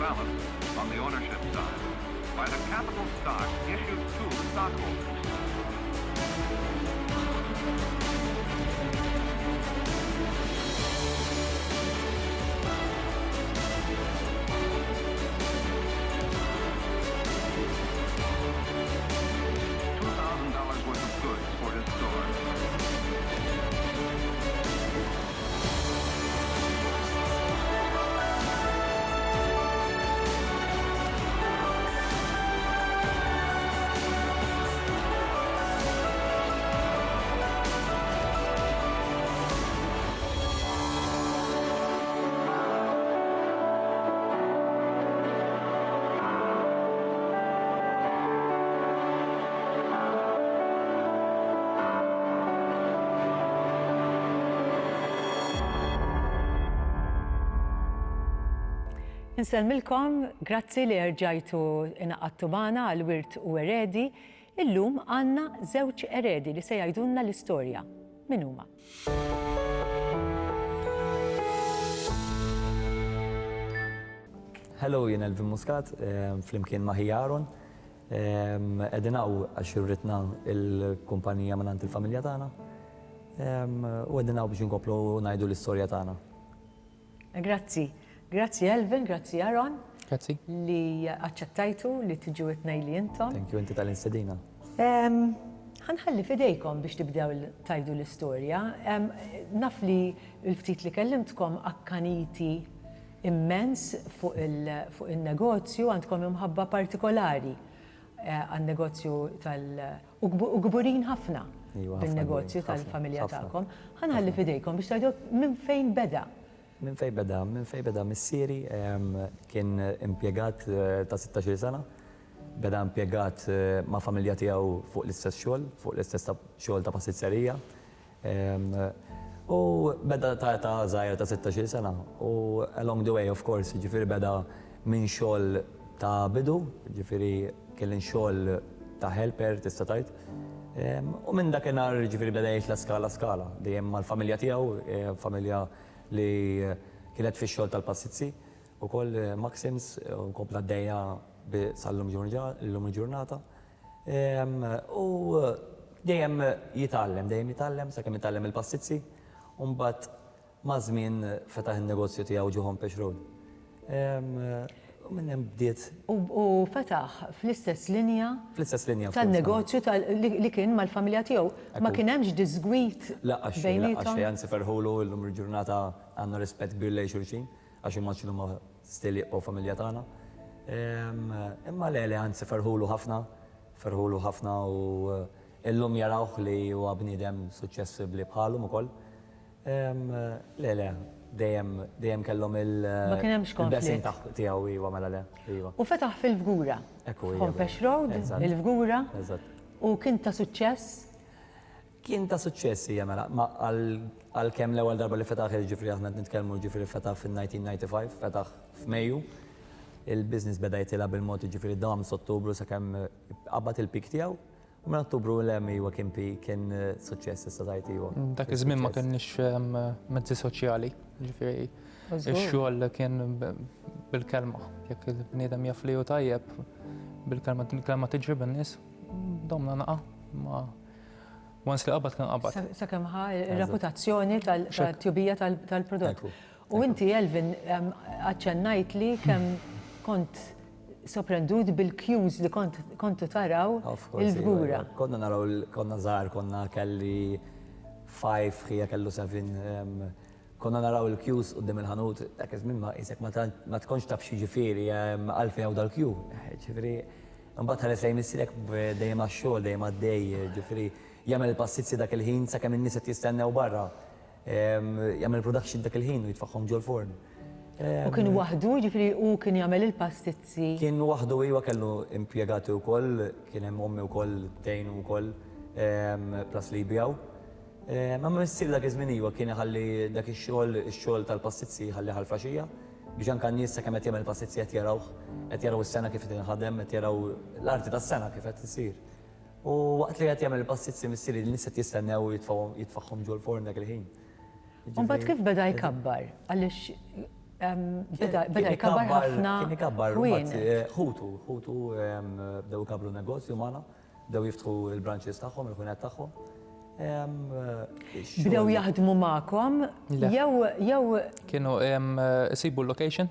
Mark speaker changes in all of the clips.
Speaker 1: balance on the ownership side by the capital stock issued to stockholders. $2,000 worth of goods for his store.
Speaker 2: Nselmilkom, grazzi li rġajtu inaqattu magħna għal wirt u eredi. Illum għandna żewġ eredi li se jgħidulna l-istorja. Min huma?
Speaker 3: Hello, jien Elvin Muscat, flimkien ma' Aaron. Qegħdin hawn għax irridna l-kumpanija mingħand il-familja tagħna. U qegħdin hawn biex inkomplu ngħidu l-istorja tagħna.
Speaker 2: Grazzi. Grazzi Elvin, grazzi Aaron.
Speaker 4: Grazzi.
Speaker 2: Li aċċettajtu li tiġu tnejli intom.
Speaker 3: Thank you, inti tal-instedina.
Speaker 2: Ħanħalli fidejkom biex tibdew tajdu l-istorja. Naf li l-ftit li kellimtkom akkaniti immens fuq il-negozju, għandkom imħabba partikolari għal-negozju u-gburin ħafna bil-negozju tal-familja tagħkom. Ħanħalli fidejkom biex tajdu minn fejn beda.
Speaker 3: Minn fej beda missieri kien impjegat ta' 16 sena. Beda impjegat ma' familja tiegħu fuq l-istess xogħol, fuq l-istess xogħol ta' pastizzerija. U beda ta' żgħira ta' 16 sena. U along the way, of course, ġifieri beda minn xogħol ta' bidu, ġifieri kien xogħol ta' helper tista' tgħid. U minn dakinhar ġifieri beda jgħix la skala, dejjem mal-familja tiegħu, familja li kienet fi xogħol tal-pastizzi u koll Maxims u kompla d-dejja sal-lum il-ġurnata. U dejjem jitallem, sakemm jitallem il-pastizzi, u mbagħad ma' żmien fetaħ in-negozju tiegħu ġu Homepage Road. U minn hemm bdiet.
Speaker 2: U fetaħ fl-istess linja tan-negozju li kien mal-familja tiegħu. Ma kien hemmx disgwit bejnietom.
Speaker 3: Anzi ferħulu llum il-ġurnata għandna rispett kbir lejn xulxin għax immaġnu ma still jibqgħu familja tagħna. Imma le anzi ferħulu ħafna u illum jarawh li huwa bniedem suċċessibbli bħalhom ukoll. Dejjem kellhom il-blessing tiegħu iva mela le.
Speaker 2: U fetaħ fil-Fgura. Homepage Road, il-Fgura. U kien ta' suċċess?
Speaker 3: Kien ta' suċċess hija mela, ma għalkemm l-ewwel darba li fetaħ ġifieri aħna nitkellmu ġifieri fetaħ fin-1995, fetaħ f'Mejju. Il-business beda jitilha bil-mod ġifieri dam s'Ottubru sakemm qabad il-pik tiegħu. U minn Ottubru l-hemm kien suċċess issa tajt iva.
Speaker 4: Dak iż-żmien ma kienx mezzi soċjali, ġifieri x-xogħol kien bil-kelma. Jekk il-bniedem jaf li hu tajjeb bil-kelma tiġri bin-nies, domna naqa' ma once li qabad kien qabad.
Speaker 2: Sakemm ir-reputazzjoni tal-tjubija tal-prodott. U inti Elvin aċċennajt li kemm kont sorprendut bil-cues li kontu taraw il-Fgura.
Speaker 3: Konna naraw, konna żgħar, konna kelli 5, ħija kellu 7. Konna naraw il-cues quddiem il-ħanut, dak iż-żmien ma isek ma tkunx taf xi ġifieri għalfejn hawn dal-kju. Ġifieri mbagħad ħares lejn missierek dejjem għax-xogħol, dejjem għaddej, ġifieri jagħmel il-pastizzi dak il-ħin sakemm in-nies qed jistennew barra. Jagħmel production dak il-ħin u jitfaħħhom ġol forn.
Speaker 2: U kien waħdu, ġifieri u kien jagħmel il-pastizzi.
Speaker 3: Kien waħdu iva kellu impjegati wkoll, kien hemm ommi wkoll tgħinu wkoll plas li jbjaw. Ma missier dak iż-żmien iva kien iħalli dak ix-xogħol tal-pastizzi ħalli ħal-flaxija biex anke n-nies sakemm qed jagħmel il-pastizzi qed jaraw is-sena kif qed inħadem, qed jaraw l-arti tas-sena kif qed isir. U waqt li qed jagħmel il-pastizzi missier in-nies qed jistennew jitfaħħhom ġol forn dak il-ħin.
Speaker 2: Mbagħad kif beda jkabbar? Għaliex beda jkabbar ħafna
Speaker 3: Kien ikabbar
Speaker 2: ħwienet.
Speaker 3: ħutu bdew ikabru negozju magħna, bdew jiftħu l-branches tagħhom, il-ħwienet tagħhom.
Speaker 2: Bdew jaħdmu magħkom jew
Speaker 4: Kienu isibu l-location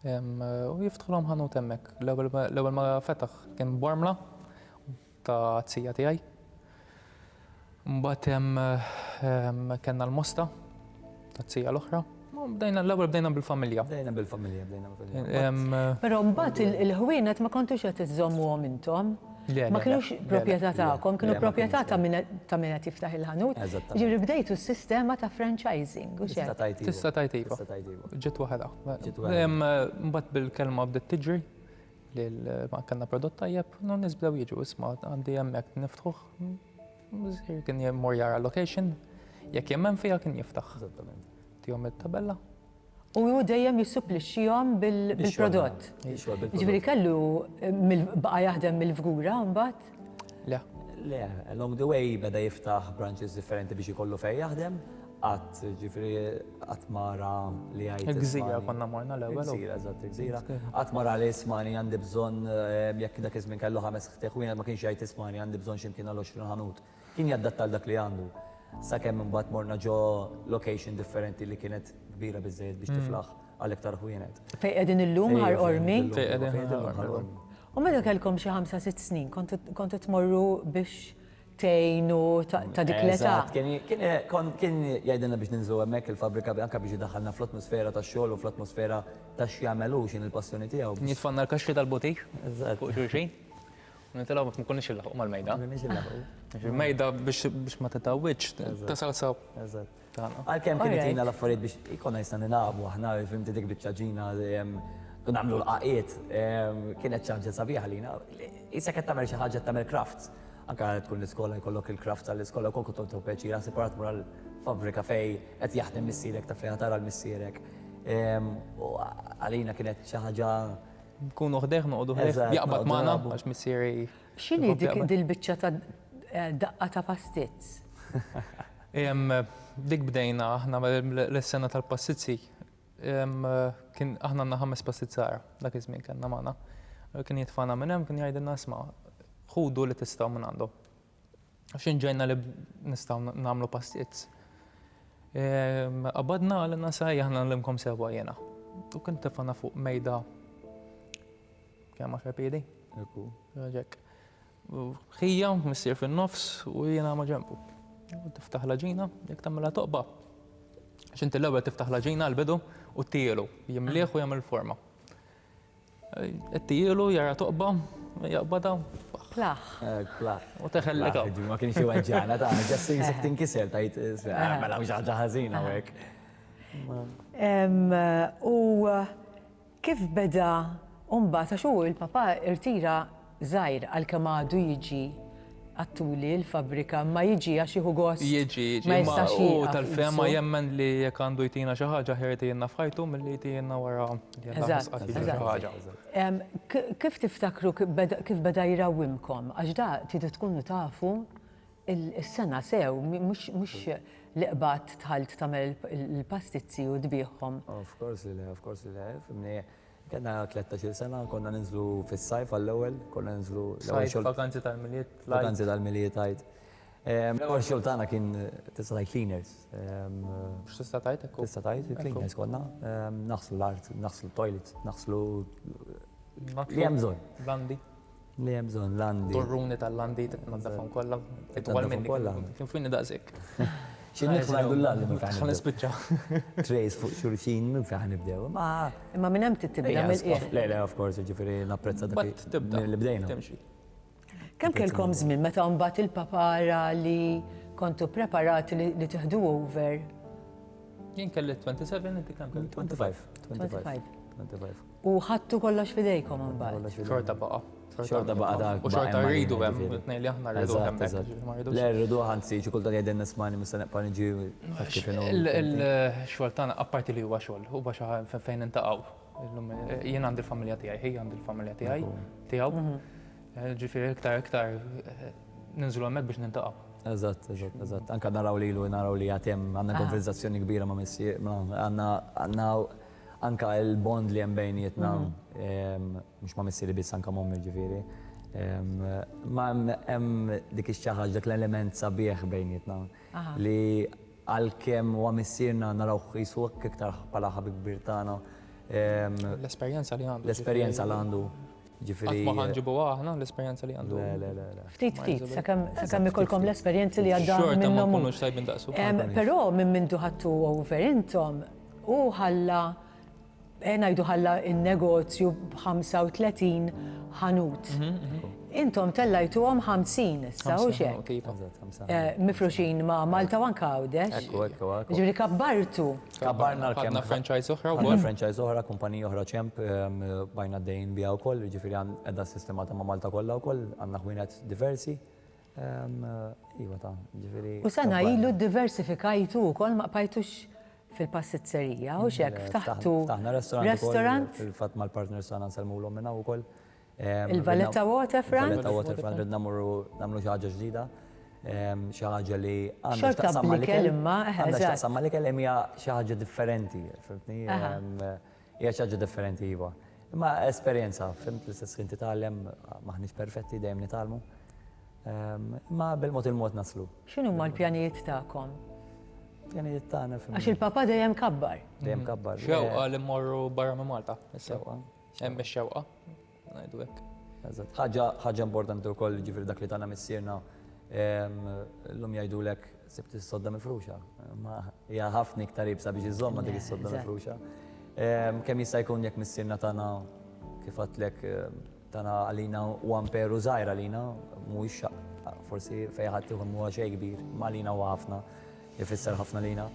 Speaker 4: u jiftħulhom ħanut hemmhekk. L-ewwel ma fetaħ kien Bormla ta' tzija tiegħi. Mbagħad kellna l-Mosta ta' tzija l-oħra. L-ewwel bdejna bil-familja.
Speaker 3: Bdejna bil-familja.
Speaker 2: Però mbagħad il-ħwienet ma kontux qed iżommuhom intom. Ma kienux proprjetà tagħkom, kienu proprjetà ta' min qed jiftaħ il-ħanut. Ġifieri bdejtu s-sistema ta' franchising u xejn.
Speaker 4: Tista' tajt iva. Ġiet waħedha. Mbagħad bil-kelma bdiet tiġri li ma kellna prodott tajjeb, nies bdew jiġu isma' għandi hemmhekk niftħuh. Kien jemmur jara location, jekk jemmen fiha kien jiftaħ. Tihom it-tabella.
Speaker 2: U hu dejjem jissupplixxihom bil-prodott. Ġifieri kellu baqa' jaħdem mill-fgura mbagħad?
Speaker 4: Le.
Speaker 3: Le, along the way beda jiftaħ branches differenti biex ikollu fejn jaħdem, qatt mara li għajt.
Speaker 4: Gżira konna morna l-ewwel.
Speaker 3: Gżira, eżatt, gżira. Qatt mara li ismani għandi bżonn jekk dak iż-żmien kellu 5 ħtieq u ma kienx jgħid ismani għandi bżonn x'imkien għal 20 ħanut. Kien jaddatta dak li għandu. Sakemm imbagħad morna ġo location differenti li kienet kbira biżżejjed biex tiflaħ għal iktar ħwienet.
Speaker 2: Fejn qegħdin illum ħar ormi?
Speaker 4: Fejn qegħdin ħar ormi.
Speaker 2: U meta kellkom xi 5-6 snin, kontu tmorru biex tgħinu ta' dik l-età.
Speaker 3: Kien jgħidilna biex ninżlu hemmhekk il-fabrika anke biex idaħħalna fl-atmosfera tax-xogħol u fl-atmosfera tax-x'jagħmelu x'in il-passjoni tiegħu.
Speaker 4: Nitfanna l-kaxxi tal-butik fuq xulxin. Nitilgħu ma nkunux il-laħuq mal-mejda. Il-mejda biex ma titawwiċ tasal saw.
Speaker 3: Għalkemm kien jitina l-affarijiet biex ikonna jista' nilagħbu aħna fimti dik biċċaġina kun nagħmlu l-qaqiet kienet xi ħaġa sabiħa lina. Issa qed tagħmel xi ħaġa tagħmel crafts. Anke tkun l-iskola jkollok il-crafts tal-iskola wkoll kont peċira separat mura l-fabrika fejn qed jaħdem missierek ta' fejn tara l-missierek. U għalina kienet xi ħaġa
Speaker 4: nkunu ħdeħ noqogħdu ħdeħ jaqbad magħna għax missieri.
Speaker 2: X'inhi dik il-biċċa ta' daqqa ta' pastizz?
Speaker 4: Dik bdejna aħna l-sena tal-pastizzi. Kien aħna għandna 5 pastizzara dak iż-żmien kellna magħna. Kien jitfana minn hemm kien jgħidilna isma' ħudu li tistgħu minn għandu. Għax inġejna li nistgħu nagħmlu pastizz. Qabadna għalna sajja aħna nlimkom sewwa jiena. U kien tifana fuq mejda kemm 10 piedi. Ġek. Ħija missier fin-nofs u jiena ma ġenbu. Tiftaħ l-ġina, jekk tagħmilha toqba. Għax inti l-ewwel tiftaħ l-ġina l-bidu u ttielu, jimlieħ u jagħmel forma. Ttielu jara toqba, jaqbadha.
Speaker 2: Plaħ.
Speaker 3: Plaħ.
Speaker 4: U teħellek.
Speaker 3: Ma kienx iweġġana ta' ġest isek tinkiser tajt mela mhux ħaġa ħażina hekk.
Speaker 2: U kif beda mbagħad għax hu il-papa irtira żgħir għalkemm għadu jiġi għattuli l-fabrika ma jiġi għax jieħu gost.
Speaker 4: Jiġi, u tal-fema jemmen li jekk għandu jtina xi ħaġa ħiret jenna f'ħajtu milli jtina wara ħaġa.
Speaker 2: Kif tiftakru kif beda jirawimkom? Għax da tidu tkunu tafu is-sena sew mhux li qbad tħalt tagħmel il-pastizzi u tbieħhom.
Speaker 3: Of course li le. Kena 13 sena, konna ninżlu fis-sajf għall-ewwel, konna ninżlu
Speaker 4: l-ewwel vakanzi tal-miliet.
Speaker 3: Vakanzi tal-miliet għajt. L-ewwel xogħol tagħna kien tista' tgħid cleaners.
Speaker 4: X'tista' tgħid hekk?
Speaker 3: Tista' tgħid cleaners konna. Naħslu l-art, naħslu toilets, naħslu li hemm bżonn.
Speaker 4: Landi.
Speaker 3: Li hemm bżonn landi.
Speaker 4: Turruni tal-landi tnaddafhom kollha. Itwal minni kien finni daqshekk.
Speaker 3: X'inni f'għandu l-għalli minn fejn.
Speaker 4: Ħanispiċċa.
Speaker 3: Trays fuq xulxin minn fejn nibdew.
Speaker 2: Imma minn hemm tibda mill-qiegħ.
Speaker 3: Le, of course, ġifieri napprezza dak li bdejna.
Speaker 2: Kemm kellkom żmien meta mbagħad il-papara li kontu preparati li tieħdu over?
Speaker 4: Jien kelli 27, inti kemm kelli?
Speaker 3: 25.
Speaker 2: U ħadtu kollox f'idejkom mbagħad.
Speaker 4: Xorta baqa'.
Speaker 3: Xorta baqa dak.
Speaker 4: U xorta rridu hemm, tnejn li aħna rridu hemmhekk.
Speaker 3: Le rridu ħansi xi kultant jgħidin nismani mista neqpa niġi kif inhu.
Speaker 4: Il-xogħol tagħna apparti li huwa xogħol, huwa xi ħaġa fejn intaqgħu. Jien għandi l-familja tiegħi, ħej għandi l-familja tiegħu. Ġifieri iktar ninżlu hemmhekk biex nintaqgħu.
Speaker 3: Eżatt. Anke naraw lilu naraw li għatem għandna konverzazzjoni kbira ma' missier, anka il-bond li hemm bejnietna, mhux ma' missieri biss anka mommi ġifieri. Ma hemm dik ix-xi ħaġa dak l-element sabiħ bejnietna li għalkemm huwa missierna narawh jisuq iktar bħala ħabib kbir tagħna.
Speaker 4: L-esperjenza li għandu.
Speaker 3: L-esperjenza li għandu. Ġifieri.
Speaker 4: Ma ħanġibu aħna l-esperjenza li għandu.
Speaker 3: Le.
Speaker 2: Ftit, sakemm ikolkom l-esperjenzi li għadda
Speaker 4: Xorta ma
Speaker 2: minnhom.
Speaker 4: nkunux tajbin daqsu.
Speaker 2: Però minn mindu ħattu over intom u ħalla ngħidu ħalla in-negozju b'35 ħanut. Intom tellajtuhom 50 issa u xek. Mifruxin ma' Malta u anka Għawdex.
Speaker 3: Ekku.
Speaker 2: Ġifieri kabbartu.
Speaker 3: Kabbarna l-kemm.
Speaker 4: Għadna franchise oħra
Speaker 3: Għanna
Speaker 4: wkoll.
Speaker 3: franchise oħra, kumpanija oħra ċemp, bajna d-dejn bija wkoll, ġifieri għedha sistemata ma' Malta kollha wkoll, għandna ħwienet diversi. Iva ta' ġifieri.
Speaker 2: U sena ilu diversifikajtu wkoll ma qbajtux fil-pastizzerija u xek ftaħtu
Speaker 3: Taħna
Speaker 2: restaurant.
Speaker 3: Fil-fatt mal-partners għana nsalmulhom minna wkoll.
Speaker 2: Il-Valletta Waterfront.
Speaker 3: Valletta Waterfront ridna nagħmlu xi ħaġa ġdida. Xi ħaġa li
Speaker 2: Xorta bl-ikel imma,
Speaker 3: għandha
Speaker 2: eżatt.
Speaker 3: x'taqsam mal-ikel hemm hija xi ħaġa differenti, fimtni? Hija xi ħaġa differenti iva. Imma esperjenza, fimt l-istess kien titgħallem, maħniex perfetti dejjem nitalmu. Imma bil-mod il-mod naslu.
Speaker 2: X'inhu ma l-pjanijiet tagħkom?
Speaker 3: Pjanijiet tagħna
Speaker 2: Għax il-papa dejjem kabbar.
Speaker 3: dejjem kabbar.
Speaker 4: Xewqa li mmorru barra minn Malta.
Speaker 3: Xewqa.
Speaker 4: Hemm ix-xewqa. Ngħidu hekk.
Speaker 3: Eżatt. Ħaġa importanti wkoll ġifieri dak li tagħna missierna l-lum jgħidulek sibt is-sodda mifruxa. Ma hija ħafna iktar ibsa biex iżomma dik is-sodda mifruxa. Kemm jista' jkun jekk missierna tagħna kif għadlek tagħna għalina u amperu żgħir għalina mhuwiex forsi fejn ħadd ieħu huwa xejn kbir, ma għalina huwa ħafna, jfisser ħafna lina.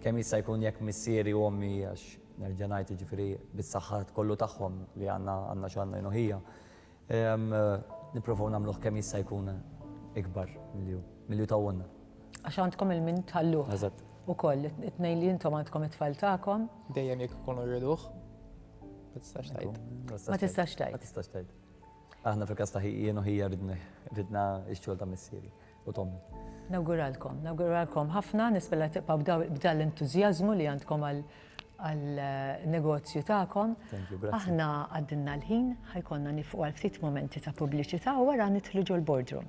Speaker 3: Kemm jista' jkun jekk missieri u ommi għax nerġa' ngħid jiġifieri bis-saħħat kollu tagħhom li għandna x'għandna jnoħija. Nipprovaw nagħmluh kemm jista' jkun ikbar milju tawwonna.
Speaker 2: Għax għandkom il-min tħalluh.
Speaker 3: Eżatt.
Speaker 2: Ukoll, it-tnejn li intom għandkom it-tfal tagħkom.
Speaker 4: Dejjem jekk ikunu rriduh. Ma tistax tgħid.
Speaker 2: Ma tistax tgħid.
Speaker 3: Ma tistax tgħid. Aħna fil-każ ta' jien u ħija ridna x-xogħol ta' missieri u Tommy.
Speaker 2: Nawguralkom ħafna nispella tibqgħu b'dan l-entużjażmu li għandkom għal-negozju tagħkom.
Speaker 3: Thank you, grazzi.
Speaker 2: Aħna għaddinna l-ħin, ħajkonna nifqu għal ftit momenti ta' pubbliċità u wara nidħlu ġol boardroom.